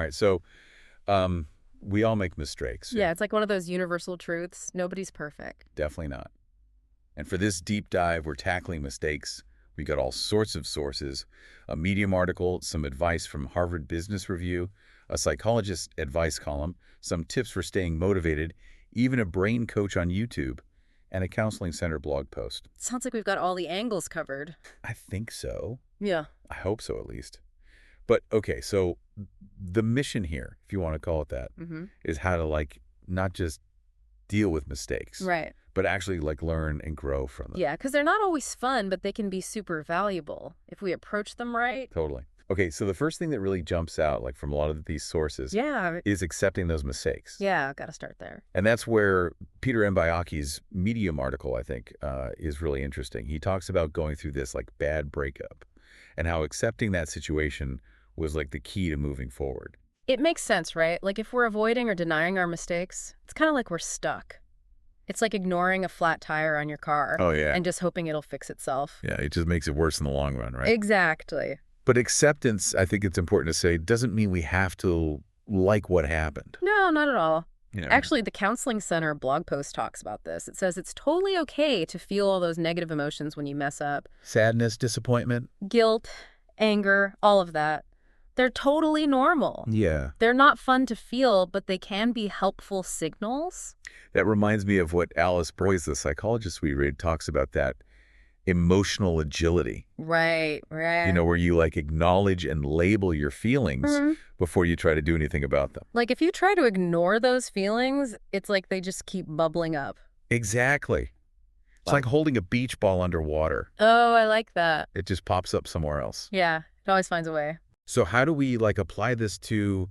All right. So we all make mistakes. Yeah, it's like one of those universal truths. Nobody's perfect. Definitely not. And for this deep dive, we're tackling mistakes. We got all sorts of sources, a Medium article, some advice from Harvard Business Review, a psychologist advice column, some tips for staying motivated, even a brain coach on YouTube, and a counseling center blog post. Sounds like we've got all the angles covered. I think so. Yeah. I hope so, at least. But okay, so the mission here, if you want to call it that, is how to not just deal with mistakes, Right. but actually learn and grow from them. Yeah, because they're not always fun, but they can be super valuable if we approach them right. Totally. Okay, so the first thing that really jumps out from a lot of these sources Yeah. is accepting those mistakes. Yeah, got to start there. And that's where Peter Mbayaki's Medium article, I think, is really interesting. He talks about going through this bad breakup and how accepting that situation was the key to moving forward. It makes sense, right? Like if we're avoiding or denying our mistakes, it's kind of like we're stuck. It's like ignoring a flat tire on your car Oh, yeah. and just hoping it'll fix itself. Yeah, it just makes it worse in the long run, right? Exactly. But acceptance, I think it's important to say, doesn't mean we have to like what happened. No, not at all. You know? Actually, the Counseling Center blog post talks about this. It says it's totally okay to feel all those negative emotions when you mess up. Sadness, disappointment. Guilt, anger, all of that. They're totally normal. Yeah. They're not fun to feel, but they can be helpful signals. That reminds me of what Alice Boyes, the psychologist we read, talks about, that emotional agility. Right. Where you acknowledge and label your feelings before you try to do anything about them. Like if you try to ignore those feelings, it's like they just keep bubbling up. Exactly. It's like holding a beach ball underwater. Oh, I like that. It just pops up somewhere else. Yeah, it always finds a way. So how do we apply this to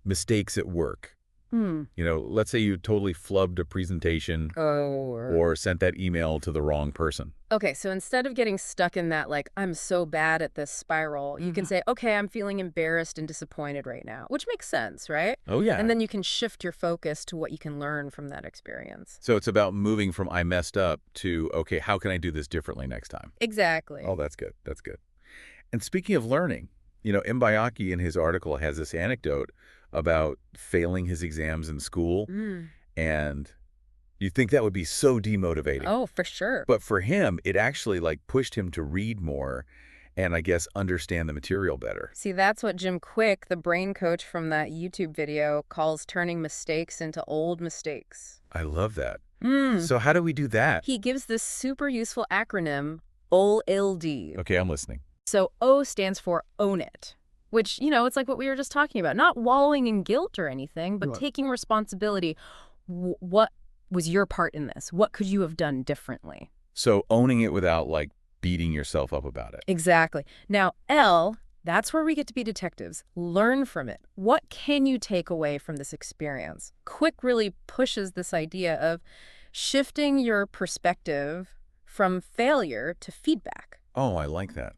mistakes at work? Let's say you totally flubbed a presentation or sent that email to the wrong person. Okay, so instead of getting stuck in that, I'm so bad at this spiral, you can say, okay, I'm feeling embarrassed and disappointed right now, which makes sense, right? Oh, yeah. And then you can shift your focus to what you can learn from that experience. So it's about moving from I messed up to, okay, how can I do this differently next time? Exactly. Oh, that's good. That's good. And speaking of learning, Mbayaki in his article has this anecdote about failing his exams in school. And you think that would be so demotivating. Oh, for sure. But for him, it actually pushed him to read more and I guess understand the material better. See, that's what Jim Quick, the brain coach from that YouTube video, calls turning mistakes into old mistakes. I love that. So how do we do that? He gives this super useful acronym, OLD. Okay, I'm listening. So O stands for own it, which, it's like what we were just talking about. Not wallowing in guilt or anything, but taking responsibility. What was your part in this? What could you have done differently? So owning it without beating yourself up about it. Exactly. Now, L, that's where we get to be detectives. Learn from it. What can you take away from this experience? Quick really pushes this idea of shifting your perspective from failure to feedback. Oh, I like that.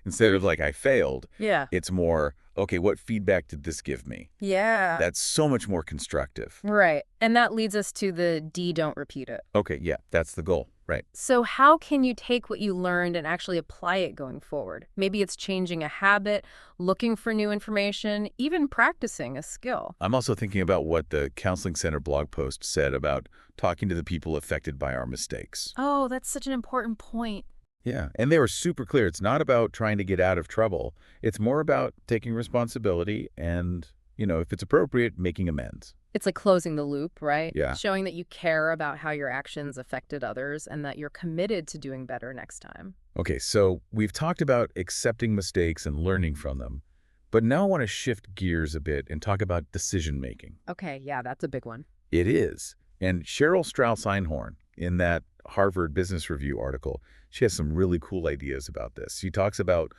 Instead of I failed, Yeah. it's more, okay, what feedback did this give me? Yeah. That's so much more constructive. Right. And that leads us to the D, don't repeat it. Okay, yeah, that's the goal, right? So how can you take what you learned and actually apply it going forward? Maybe it's changing a habit, looking for new information, even practicing a skill. I'm also thinking about what the Counseling Center blog post said about talking to the people affected by our mistakes. Oh, that's such an important point. Yeah, and they were super clear. It's not about trying to get out of trouble. It's more about taking responsibility and, if it's appropriate, making amends. It's like closing the loop, right? Yeah. Showing that you care about how your actions affected others and that you're committed to doing better next time. Okay, so we've talked about accepting mistakes and learning from them, but now I want to shift gears a bit and talk about decision-making. Okay, yeah, that's a big one. It is. And Cheryl Strauss-Einhorn, in that Harvard Business Review article, she has some really cool ideas about this. She talks about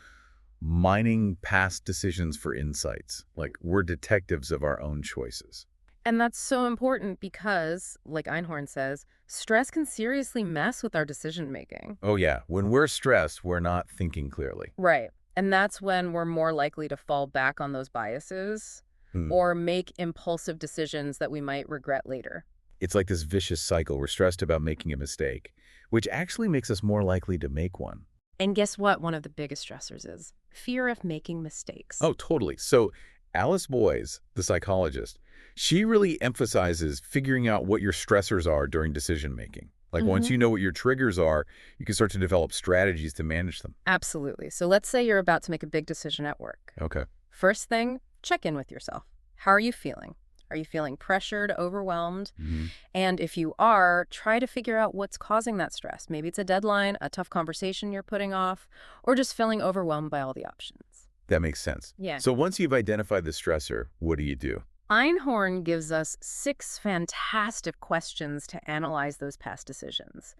mining past decisions for insights, we're detectives of our own choices. And that's so important because, like Einhorn says, stress can seriously mess with our decision-making. Oh, yeah. When we're stressed, we're not thinking clearly. Right. And that's when we're more likely to fall back on those biases or make impulsive decisions that we might regret later. It's like this vicious cycle. We're stressed about making a mistake, which actually makes us more likely to make one. And guess what one of the biggest stressors is? Fear of making mistakes. Oh, totally. So Alice Boyes, the psychologist, she really emphasizes figuring out what your stressors are during decision-making. Like once Hmm. you know what your triggers are, you can start to develop strategies to manage them. Absolutely. So let's say you're about to make a big decision at work. Okay. First thing, check in with yourself. How are you feeling? Are you feeling pressured, overwhelmed? Hmm. And if you are, try to figure out what's causing that stress. Maybe it's a deadline, a tough conversation you're putting off, or just feeling overwhelmed by all the options. That makes sense. Yeah. So once you've identified the stressor, what do you do? Einhorn gives us 6 fantastic questions to analyze those past decisions.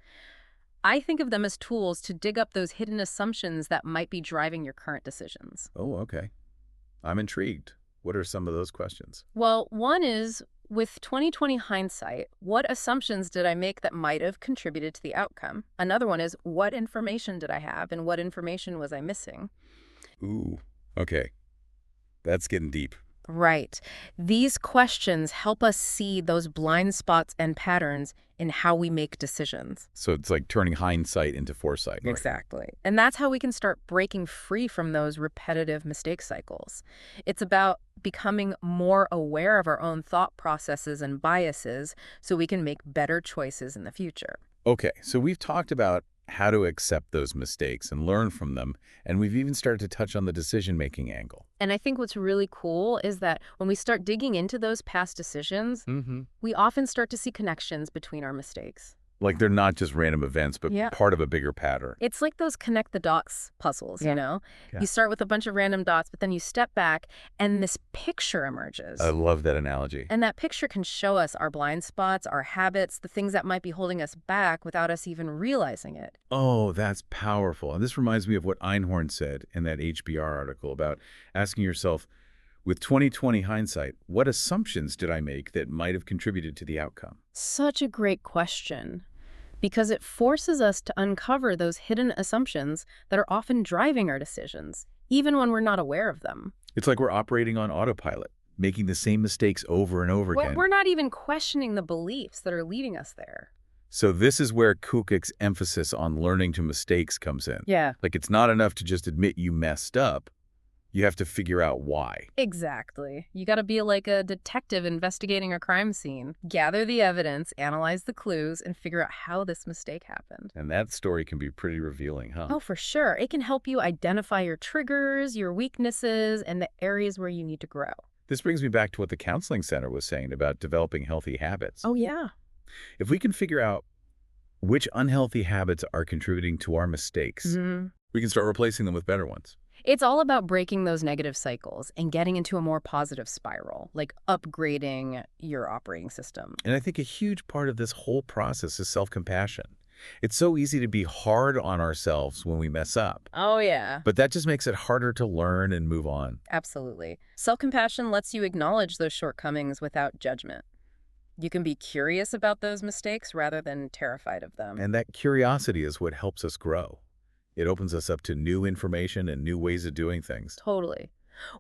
I think of them as tools to dig up those hidden assumptions that might be driving your current decisions. Oh, okay. I'm intrigued. What are some of those questions? Well, one is, with 2020 hindsight, what assumptions did I make that might have contributed to the outcome? Another one is, what information did I have and what information was I missing? Ooh, okay. That's getting deep. Right. These questions help us see those blind spots and patterns in how we make decisions. So it's like turning hindsight into foresight. Right? Exactly. And that's how we can start breaking free from those repetitive mistake cycles. It's about becoming more aware of our own thought processes and biases so we can make better choices in the future. Okay, so we've talked about how to accept those mistakes and learn from them, and we've even started to touch on the decision-making angle. And I think what's really cool is that when we start digging into those past decisions, Mm-hmm. we often start to see connections between our mistakes. Like they're not just random events, but Yeah. part of a bigger pattern. It's like those connect the dots puzzles, you know? Yeah. You start with a bunch of random dots, but then you step back and this picture emerges. I love that analogy. And that picture can show us our blind spots, our habits, the things that might be holding us back without us even realizing it. Oh, that's powerful. And this reminds me of what Einhorn said in that HBR article about asking yourself, with 2020 hindsight, what assumptions did I make that might have contributed to the outcome? Such a great question, because it forces us to uncover those hidden assumptions that are often driving our decisions, even when we're not aware of them. It's like we're operating on autopilot, making the same mistakes over and over again. We're not even questioning the beliefs that are leading us there. So this is where Kukik's emphasis on learning to mistakes comes in. Yeah. Like it's not enough to just admit you messed up. You have to figure out why. Exactly. You got to be like a detective investigating a crime scene. Gather the evidence, analyze the clues, and figure out how this mistake happened. And that story can be pretty revealing, huh? Oh, for sure. It can help you identify your triggers, your weaknesses, and the areas where you need to grow. This brings me back to what the counseling center was saying about developing healthy habits. Oh, yeah. If we can figure out which unhealthy habits are contributing to our mistakes, we can start replacing them with better ones. It's all about breaking those negative cycles and getting into a more positive spiral, like upgrading your operating system. And I think a huge part of this whole process is self-compassion. It's so easy to be hard on ourselves when we mess up, Oh, yeah. but that just makes it harder to learn and move on. Absolutely. Self-compassion lets you acknowledge those shortcomings without judgment. You can be curious about those mistakes rather than terrified of them. And that curiosity is what helps us grow. It opens us up to new information and new ways of doing things. Totally.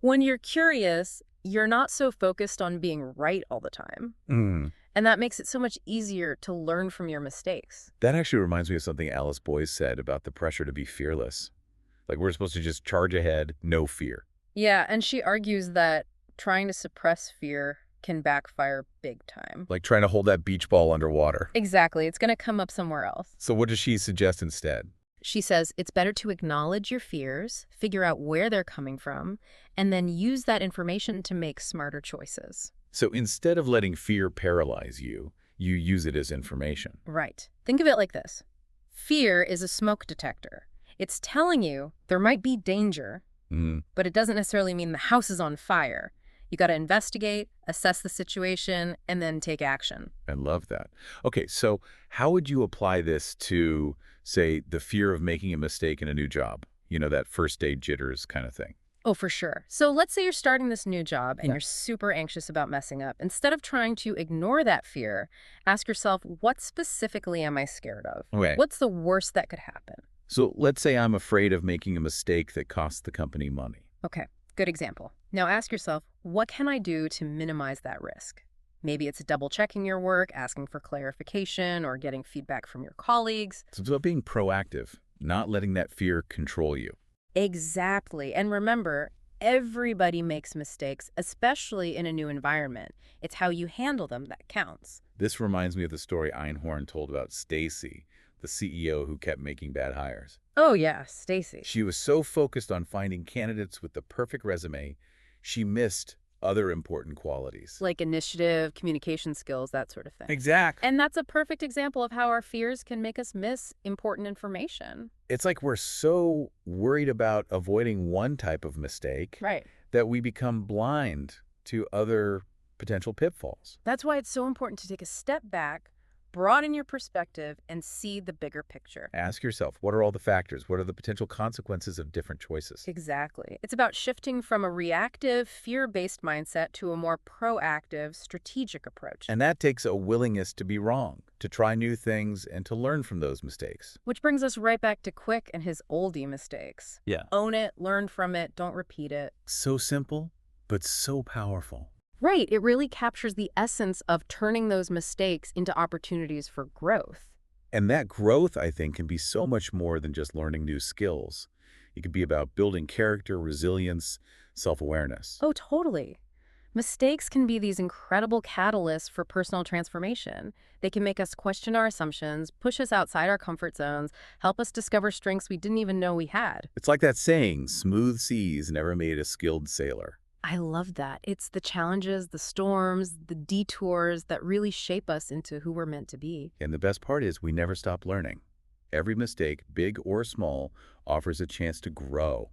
When you're curious, you're not so focused on being right all the time. And that makes it so much easier to learn from your mistakes. That actually reminds me of something Alice Boyes said about the pressure to be fearless. Like we're supposed to just charge ahead, no fear. Yeah, and she argues that trying to suppress fear can backfire big time. Like trying to hold that beach ball underwater. Exactly. It's going to come up somewhere else. So what does she suggest instead? She says it's better to acknowledge your fears, figure out where they're coming from, and then use that information to make smarter choices. So instead of letting fear paralyze you, you use it as information. Right. Think of it like this. Fear is a smoke detector. It's telling you there might be danger, but it doesn't necessarily mean the house is on fire. You got to investigate, assess the situation, and then take action. I love that. Okay, so how would you apply this to, say, the fear of making a mistake in a new job? You know, that first day jitters kind of thing. Oh, for sure. So let's say you're starting this new job and Yeah. you're super anxious about messing up. Instead of trying to ignore that fear, ask yourself, what specifically am I scared of? Okay. What's the worst that could happen? So let's say I'm afraid of making a mistake that costs the company money. Okay, good example. Now ask yourself, what can I do to minimize that risk? Maybe it's double checking your work, asking for clarification, or getting feedback from your colleagues. So it's about being proactive, not letting that fear control you. Exactly. And remember, Everybody makes mistakes, especially in a new environment. It's how you handle them that counts. This reminds me of the story Einhorn told about Stacy, the CEO who kept making bad hires. Oh yeah, Stacy. She was so focused on finding candidates with the perfect resume, she missed other important qualities. Like initiative, communication skills, that sort of thing. Exactly. And that's a perfect example of how our fears can make us miss important information. It's like we're so worried about avoiding one type of mistake Right. that we become blind to other potential pitfalls. That's why it's so important to take a step back, broaden your perspective, and see the bigger picture. Ask yourself, what are all the factors? What are the potential consequences of different choices? Exactly. It's about shifting from a reactive, fear-based mindset to a more proactive, strategic approach. And that takes a willingness to be wrong, to try new things, and to learn from those mistakes. Which brings us right back to Quick and his oldie mistakes. Yeah. Own it, learn from it, don't repeat it. So simple, but so powerful. Right. It really captures the essence of turning those mistakes into opportunities for growth. And that growth, I think, can be so much more than just learning new skills. It could be about building character, resilience, self-awareness. Oh, totally. Mistakes can be these incredible catalysts for personal transformation. They can make us question our assumptions, push us outside our comfort zones, help us discover strengths we didn't even know we had. It's like that saying, smooth seas never made a skilled sailor. I love that. It's the challenges, the storms, the detours that really shape us into who we're meant to be. And the best part is we never stop learning. Every mistake, big or small, offers a chance to grow,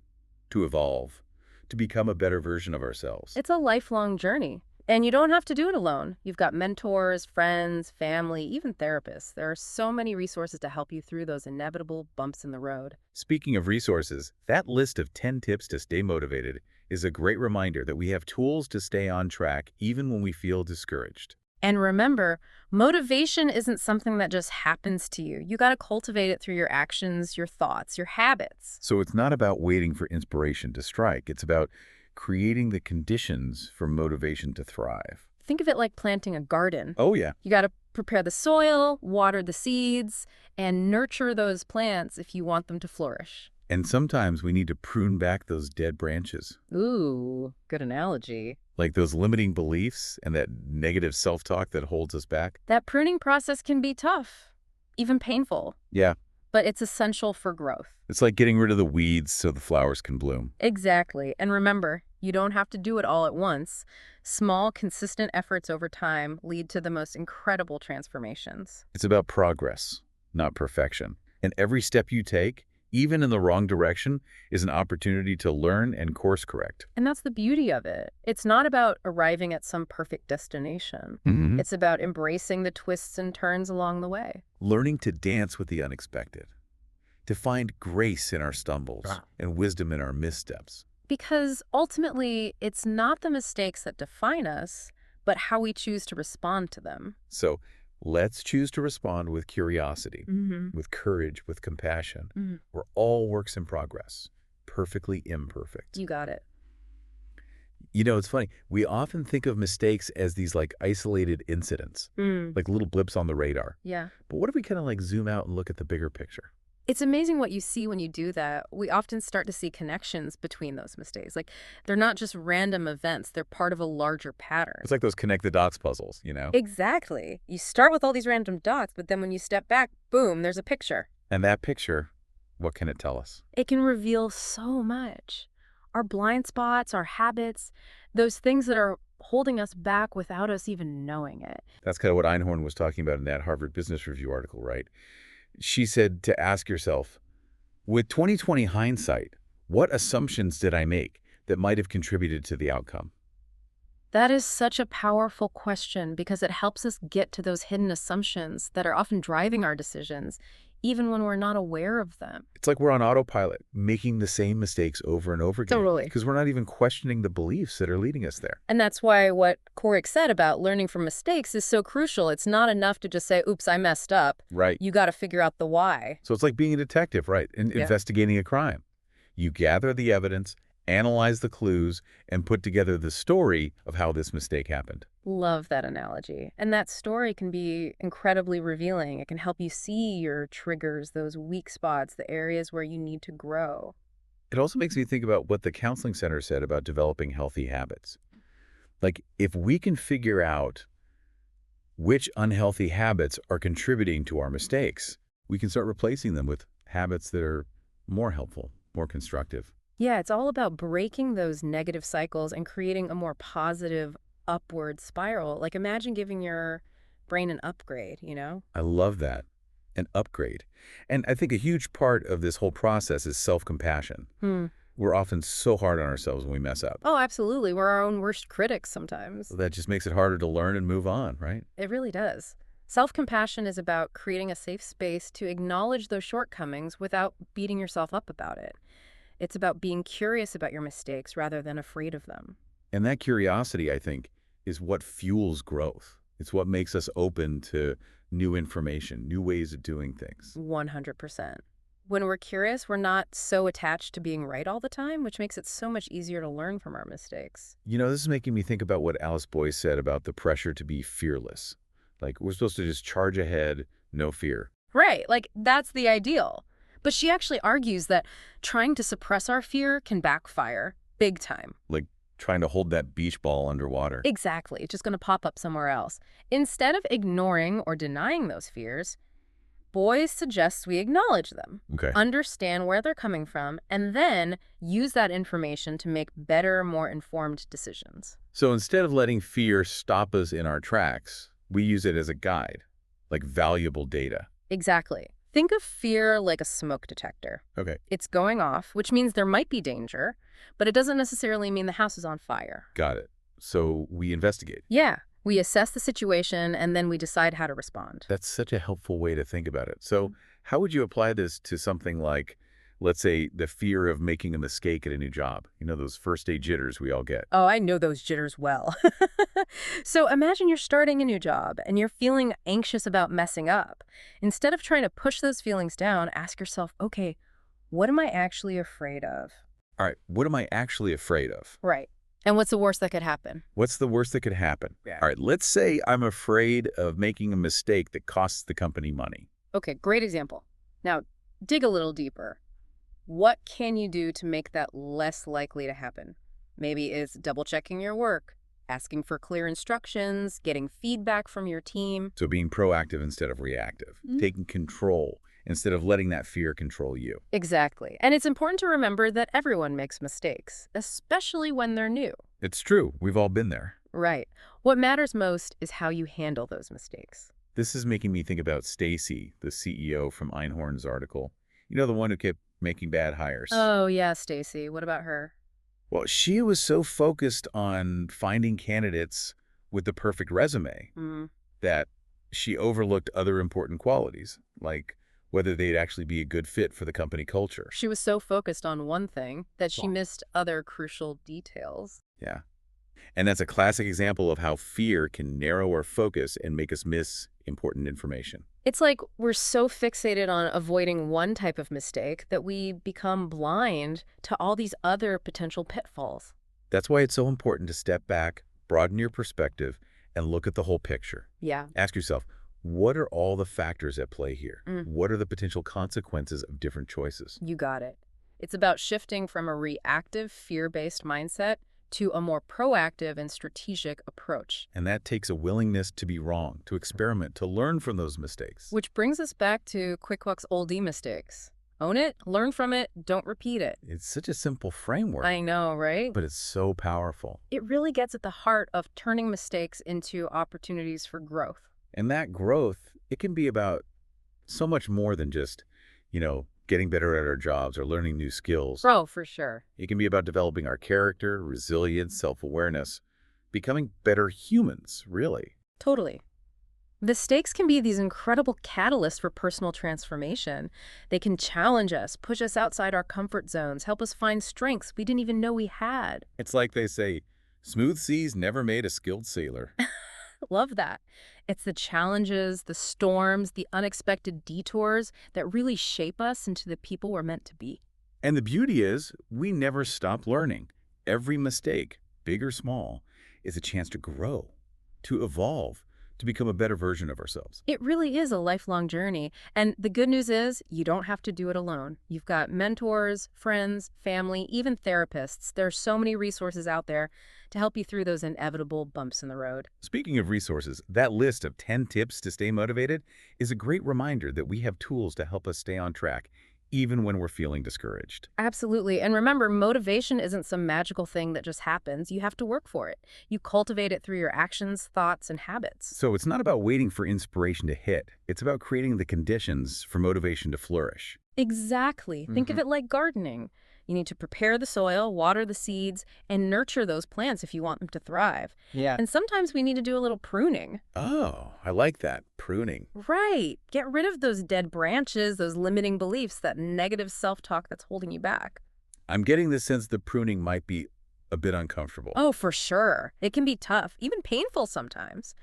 to evolve, to become a better version of ourselves. It's a lifelong journey. And you don't have to do it alone. You've got mentors, friends, family, even therapists. There are so many resources to help you through those inevitable bumps in the road. Speaking of resources, that list of 10 tips to stay motivated is a great reminder that we have tools to stay on track even when we feel discouraged. And remember, motivation isn't something that just happens to you. You got to cultivate it through your actions, your thoughts, your habits. So it's not about waiting for inspiration to strike. It's about creating the conditions for motivation to thrive. Think of it like planting a garden. Oh, yeah. You got to prepare the soil, water the seeds, and nurture those plants if you want them to flourish. And sometimes we need to prune back those dead branches, Ooh, good analogy. like those limiting beliefs and that negative self-talk that holds us back. That pruning process can be tough, even painful, Yeah, but it's essential for growth. it's like getting rid of the weeds so the flowers can bloom. Exactly. And remember, you don't have to do it all at once. Small, consistent efforts over time lead to the most incredible transformations. It's about progress, not perfection. And every step you take, even in the wrong direction, is an opportunity to learn and course correct. And that's the beauty of it. It's not about arriving at some perfect destination. It's about embracing the twists and turns along the way. Learning to dance with the unexpected, to find grace in our stumbles and wisdom in our missteps. Because ultimately, it's not the mistakes that define us, but how we choose to respond to them. So let's choose to respond with curiosity, Mm-hmm. with courage, with compassion. Mm-hmm. We're all works in progress, perfectly imperfect. You got it. You know, it's funny. We often think of mistakes as these like isolated incidents, like little blips on the radar. Yeah. But what if we kind of like zoom out and look at the bigger picture? It's amazing what you see when you do that. We often start to see connections between those mistakes. Like, they're not just random events, they're part of a larger pattern. It's like those connect the dots puzzles, you know? Exactly. You start with all these random dots, but then when you step back, boom, there's a picture. And that picture, what can it tell us? It can reveal so much. Our blind spots, our habits, those things that are holding us back without us even knowing it. That's kind of what Einhorn was talking about in that Harvard Business Review article, right? She said to ask yourself, with 2020 hindsight, what assumptions did I make that might have contributed to the outcome? That is such a powerful question because it helps us get to those hidden assumptions that are often driving our decisions, even when we're not aware of them. It's like we're on autopilot, making the same mistakes over and over again. Totally. Because we're not even questioning the beliefs that are leading us there. And that's why what Corrick said about learning from mistakes is so crucial. It's not enough to just say, oops, I messed up. Right. You got to figure out the why. So it's like being a detective, right? Investigating a crime. You gather the evidence, analyze the clues, and put together the story of how this mistake happened. Love that analogy. And that story can be incredibly revealing. It can help you see your triggers, those weak spots, the areas where you need to grow. It also makes me think about what the counseling center said about developing healthy habits. Like, if we can figure out which unhealthy habits are contributing to our mistakes, we can start replacing them with habits that are more helpful, more constructive. Yeah, it's all about breaking those negative cycles and creating a more positive upward spiral. Like imagine giving your brain an upgrade, you know? I love that. An upgrade. And I think a huge part of this whole process is self-compassion. Hmm. We're often so hard on ourselves when we mess up. Oh, absolutely. We're our own worst critics sometimes. That just makes it harder to learn and move on, right? It really does. Self-compassion is about creating a safe space to acknowledge those shortcomings without beating yourself up about it. It's about being curious about your mistakes rather than afraid of them. And that curiosity, I think, is what fuels growth. It's what makes us open to new information, new ways of doing things. 100%. When we're curious, we're not so attached to being right all the time, which makes it so much easier to learn from our mistakes. You know, this is making me think about what Alice Boyce said about the pressure to be fearless. Like, we're supposed to just charge ahead, no fear. Right, like that's the ideal. But she actually argues that trying to suppress our fear can backfire big time. Like trying to hold that beach ball underwater. Exactly, it's just going to pop up somewhere else. Instead of ignoring or denying those fears, Boyce suggests we acknowledge them, Okay. understand where they're coming from, and then use that information to make better, more informed decisions. So instead of letting fear stop us in our tracks, we use it as a guide, like valuable data. Exactly. Think of fear like a smoke detector. Okay. It's going off, which means there might be danger, but it doesn't necessarily mean the house is on fire. Got it. So we investigate. Yeah, we assess the situation and then we decide how to respond. That's such a helpful way to think about it. So how would you apply this to something like, let's say, the fear of making a mistake at a new job? You know, those first day jitters we all get. Oh, I know those jitters well. So imagine you're starting a new job and you're feeling anxious about messing up. Instead of trying to push those feelings down, ask yourself, okay, what am I actually afraid of? All right, what am I actually afraid of? Right. And what's the worst that could happen? What's the worst that could happen? Yeah. All right, let's say I'm afraid of making a mistake that costs the company money. Okay, great example. Now, dig a little deeper. What can you do to make that less likely to happen? Maybe it's double-checking your work, asking for clear instructions, getting feedback from your team. So being proactive instead of reactive, taking control instead of letting that fear control you. Exactly. And it's important to remember that everyone makes mistakes, especially when they're new. It's true. We've all been there. Right. What matters most is how you handle those mistakes. This is making me think about Stacy, the CEO from Einhorn's article. You know, the one who kept making bad hires. Oh, yeah, Stacy. What about her? Well, she was so focused on finding candidates with the perfect resume that she overlooked other important qualities, like whether they'd actually be a good fit for the company culture. She was so focused on one thing that she missed other crucial details. Yeah. And that's a classic example of how fear can narrow our focus and make us miss important information. It's like we're so fixated on avoiding one type of mistake that we become blind to all these other potential pitfalls. That's why it's so important to step back, broaden your perspective, and look at the whole picture. Yeah. Ask yourself, what are all the factors at play here? What are the potential consequences of different choices? You got it. It's about shifting from a reactive, fear-based mindset to a more proactive and strategic approach. And that takes a willingness to be wrong, to experiment, to learn from those mistakes. Which brings us back to QuickBooks oldie mistakes. Own it, learn from it, don't repeat it. It's such a simple framework, I know, right? but it's so powerful. It really gets at the heart of turning mistakes into opportunities for growth. And that growth, it can be about so much more than just, getting better at our jobs or learning new skills. Oh, for sure. It can be about developing our character, resilience, self-awareness, becoming better humans, really. Totally. Mistakes can be these incredible catalysts for personal transformation. They can challenge us, push us outside our comfort zones, help us find strengths we didn't even know we had. It's like they say, smooth seas never made a skilled sailor. Love that. It's the challenges, the storms, the unexpected detours that really shape us into the people we're meant to be. And the beauty is, we never stop learning. Every mistake, big or small, is a chance to grow, to evolve, to become a better version of ourselves. It really is a lifelong journey. And the good news is you don't have to do it alone. You've got mentors, friends, family, even therapists. There are so many resources out there to help you through those inevitable bumps in the road. Speaking of resources, that list of 10 tips to stay motivated is a great reminder that we have tools to help us stay on track, even when we're feeling discouraged. Absolutely. And remember, motivation isn't some magical thing that just happens. You have to work for it. You cultivate it through your actions, thoughts, and habits. So it's not about waiting for inspiration to hit. It's about creating the conditions for motivation to flourish. Exactly. Think of it like gardening. You need to prepare the soil, water the seeds, and nurture those plants if you want them to thrive. Yeah. And sometimes we need to do a little pruning. Oh, I like that. Pruning. Right. Get rid of those dead branches, those limiting beliefs, that negative self-talk that's holding you back. I'm getting the sense that pruning might be a bit uncomfortable. Oh, for sure. It can be tough, even painful sometimes.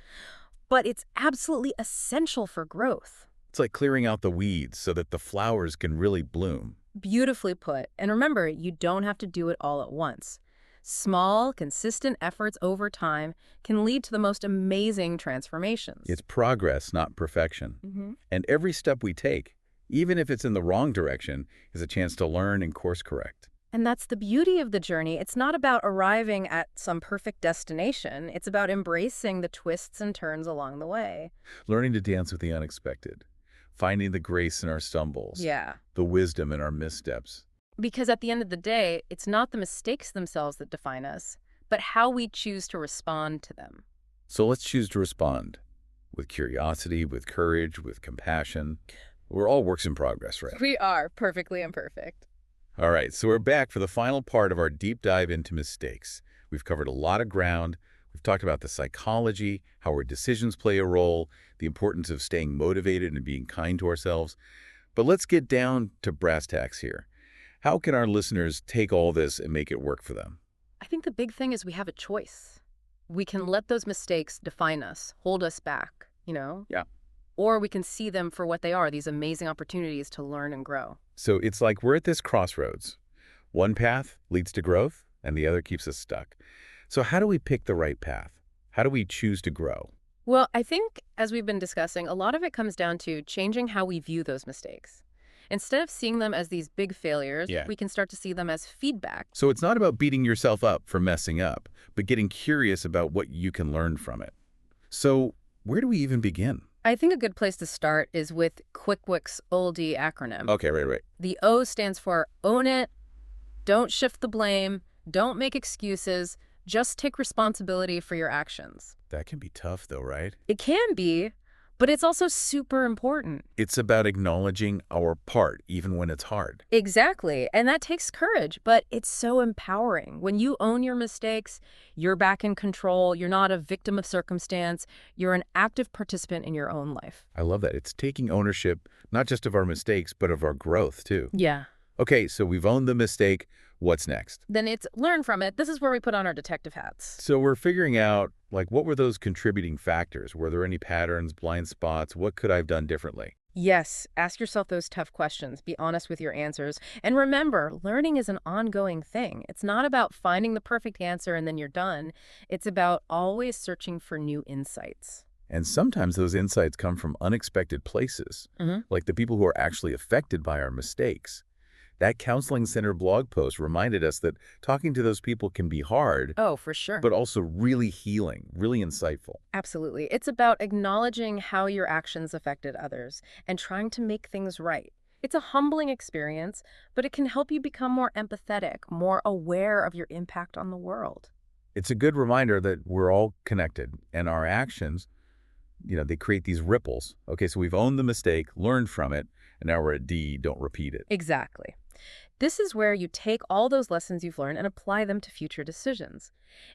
But it's absolutely essential for growth. It's like clearing out the weeds so that the flowers can really bloom. Beautifully put. And remember, you don't have to do it all at once. Small, consistent efforts over time can lead to the most amazing transformations. It's progress, not perfection. And every step we take, even if it's in the wrong direction, is a chance to learn and course correct. And that's the beauty of the journey. It's not about arriving at some perfect destination. It's about embracing the twists and turns along the way. Learning to dance with the unexpected, finding the grace in our stumbles, Yeah. the wisdom in our missteps. Because at the end of the day, it's not the mistakes themselves that define us, but how we choose to respond to them. So let's choose to respond with curiosity, with courage, with compassion. We're all works in progress, right? We are perfectly imperfect. All right, so we're back for the final part of our deep dive into mistakes. We've covered a lot of ground. We've talked about the psychology, how our decisions play a role, the importance of staying motivated and being kind to ourselves. But let's get down to brass tacks here. How can our listeners take all this and make it work for them? I think the big thing is we have a choice. We can let those mistakes define us, hold us back, Yeah. Or we can see them for what they are, these amazing opportunities to learn and grow. So it's like we're at this crossroads. One path leads to growth, and the other keeps us stuck. So how do we pick the right path? How do we choose to grow? Well, I think, as we've been discussing, a lot of it comes down to changing how we view those mistakes. Instead of seeing them as these big failures, Yeah. we can start to see them as feedback. So it's not about beating yourself up for messing up, but getting curious about what you can learn from it. So where do we even begin? I think a good place to start is with QuickWick's OLD acronym. Okay, right. The O stands for own it, don't shift the blame, don't make excuses, just take responsibility for your actions. That can be tough though, right? It can be, but it's also super important. It's about acknowledging our part, even when it's hard. Exactly. And that takes courage, but it's so empowering. When you own your mistakes, you're back in control. You're not a victim of circumstance. You're an active participant in your own life. I love that. It's taking ownership, not just of our mistakes, but of our growth too. Yeah. Okay, so we've owned the mistake. What's next? Then it's learn from it. This is where we put on our detective hats. So we're figuring out, what were those contributing factors? Were there any patterns, blind spots? What could I have done differently? Yes, ask yourself those tough questions. Be honest with your answers. And remember, learning is an ongoing thing. It's not about finding the perfect answer and then you're done. It's about always searching for new insights. And sometimes those insights come from unexpected places, like the people who are actually affected by our mistakes. That Counseling Center blog post reminded us that talking to those people can be hard, Oh, for sure. but also really healing, really insightful. Absolutely. It's about acknowledging how your actions affected others and trying to make things right. It's a humbling experience, but it can help you become more empathetic, more aware of your impact on the world. It's a good reminder that we're all connected, and our actions, they create these ripples. Okay, so we've owned the mistake, learned from it, and now we're at D, don't repeat it. Exactly. This is where you take all those lessons you've learned and apply them to future decisions.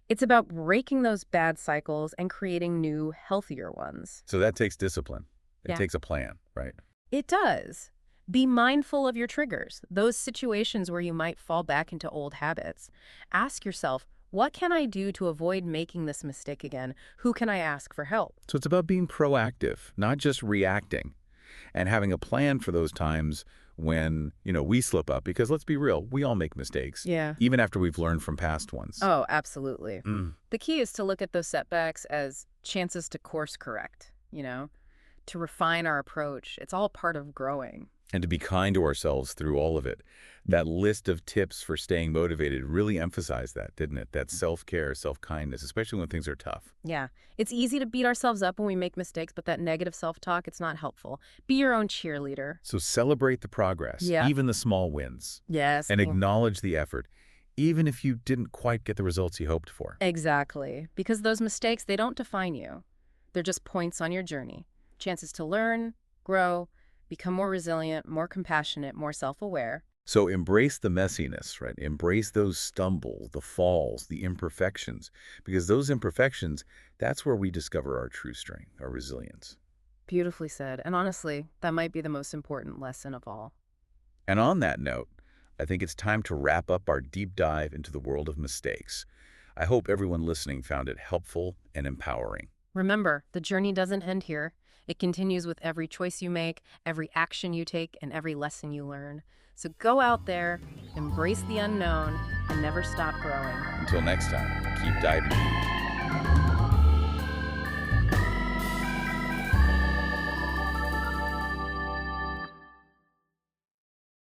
It's about breaking those bad cycles and creating new, healthier ones. So that takes discipline. It Yeah. takes a plan, right? It does. Be mindful of your triggers, those situations where you might fall back into old habits. Ask yourself, what can I do to avoid making this mistake again? Who can I ask for help? So it's about being proactive, not just reacting, and having a plan for those times when, we slip up, because let's be real, we all make mistakes, Yeah. even after we've learned from past ones. Oh, absolutely. Mm. The key is to look at those setbacks as chances to course correct, to refine our approach. It's all part of growing. And to be kind to ourselves through all of it. That list of tips for staying motivated really emphasized that, didn't it? That self-care, self-kindness, especially when things are tough. Yeah. It's easy to beat ourselves up when we make mistakes, but that negative self-talk, it's not helpful. Be your own cheerleader. So celebrate the progress, Yeah. even the small wins, Yes. and acknowledge the effort, even if you didn't quite get the results you hoped for. Exactly. Because those mistakes, they don't define you. They're just points on your journey. Chances to learn, grow, become more resilient, more compassionate, more self-aware. So embrace the messiness, right? Embrace those stumbles, the falls, the imperfections, because those imperfections, that's where we discover our true strength, our resilience. Beautifully said. And honestly, that might be the most important lesson of all. And on that note, I think it's time to wrap up our deep dive into the world of mistakes. I hope everyone listening found it helpful and empowering. Remember, the journey doesn't end here. It continues with every choice you make, every action you take, and every lesson you learn. So go out there, embrace the unknown, and never stop growing. Until next time, keep diving deep.